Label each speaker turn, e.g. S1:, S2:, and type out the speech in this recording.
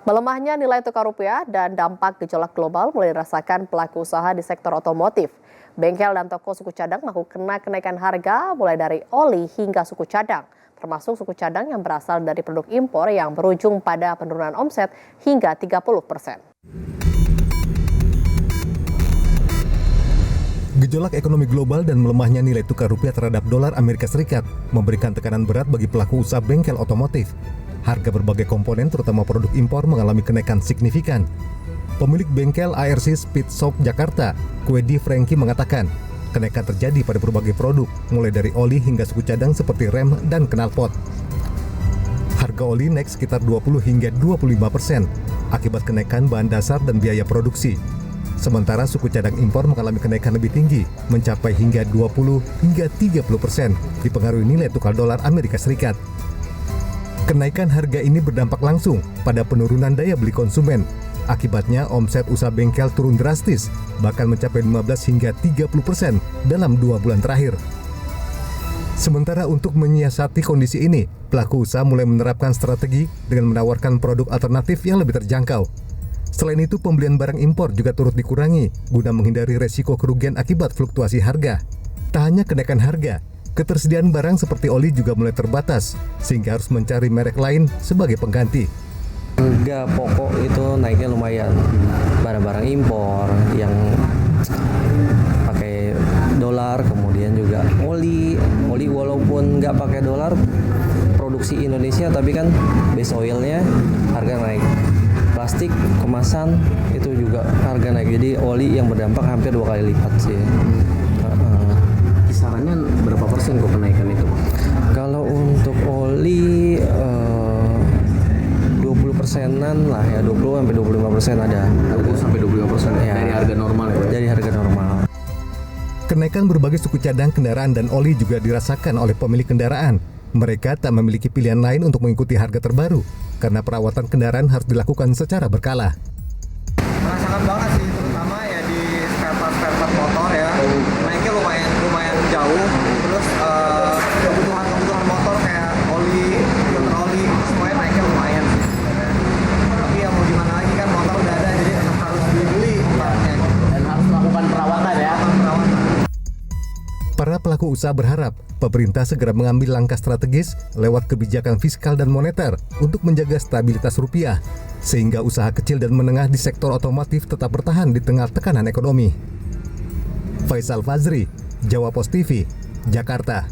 S1: Melemahnya nilai tukar rupiah dan dampak gejolak global mulai dirasakan pelaku usaha di sektor otomotif. Bengkel dan toko suku cadang kena kenaikan harga mulai dari oli hingga suku cadang, termasuk suku cadang yang berasal dari produk impor yang berujung pada penurunan omset hingga 30%.
S2: Gejolak ekonomi global dan melemahnya nilai tukar rupiah terhadap dolar Amerika Serikat memberikan tekanan berat bagi pelaku usaha bengkel otomotif. Harga berbagai komponen terutama produk impor mengalami kenaikan signifikan. Pemilik bengkel ARC Speed Shop Jakarta, Kwedi Franky mengatakan, kenaikan terjadi pada berbagai produk, mulai dari oli hingga suku cadang seperti rem dan knalpot. Harga oli naik sekitar 20 hingga 25% akibat kenaikan bahan dasar dan biaya produksi. Sementara suku cadang impor mengalami kenaikan lebih tinggi, mencapai hingga 20 hingga 30% dipengaruhi nilai tukar dolar Amerika Serikat. Kenaikan harga ini berdampak langsung pada penurunan daya beli konsumen. Akibatnya omset usaha bengkel turun drastis, bahkan mencapai 15 hingga 30% dalam 2 bulan terakhir. Sementara untuk menyiasati kondisi ini, pelaku usaha mulai menerapkan strategi dengan menawarkan produk alternatif yang lebih terjangkau. Selain itu, pembelian barang impor juga turut dikurangi guna menghindari resiko kerugian akibat fluktuasi harga. Tak hanya kenaikan harga, ketersediaan barang seperti oli juga mulai terbatas, sehingga harus mencari merek lain sebagai pengganti.
S3: Harga pokok itu naiknya lumayan. Barang-barang impor yang pakai dolar, kemudian juga oli walaupun nggak pakai dolar, produksi Indonesia tapi kan base oilnya harga naik. Plastik kemasan itu juga harga naik. Jadi oli yang berdampak hampir 2 kali lipat sih.
S4: Kisarannya berapa persen kok kenaikan itu?
S3: Kalau untuk oli 20%-an lah ya, 20 sampai 25% ada.
S4: 20 sampai 25%
S3: ya,
S4: dari harga normal ya?
S3: Dari harga normal.
S2: Kenaikan berbagai suku cadang kendaraan dan oli juga dirasakan oleh pemilik kendaraan. Mereka tak memiliki pilihan lain untuk mengikuti harga terbaru, karena perawatan kendaraan harus dilakukan secara berkala.
S5: Merasakan banget sih, terutama ya di spare part motor ya, naiknya lumayan jauh. Terus kebutuhan motor kayak oli, filter oli, semuanya naiknya lumayan sih. Tapi ya mau gimana lagi kan, motor udah ada, jadi tetap harus beli partnya.
S4: Dan harus melakukan perawatan ya?
S2: Para pelaku usaha berharap pemerintah segera mengambil langkah strategis lewat kebijakan fiskal dan moneter untuk menjaga stabilitas rupiah, sehingga usaha kecil dan menengah di sektor otomotif tetap bertahan di tengah tekanan ekonomi. Faisal Fazri, Jawa Post TV, Jakarta.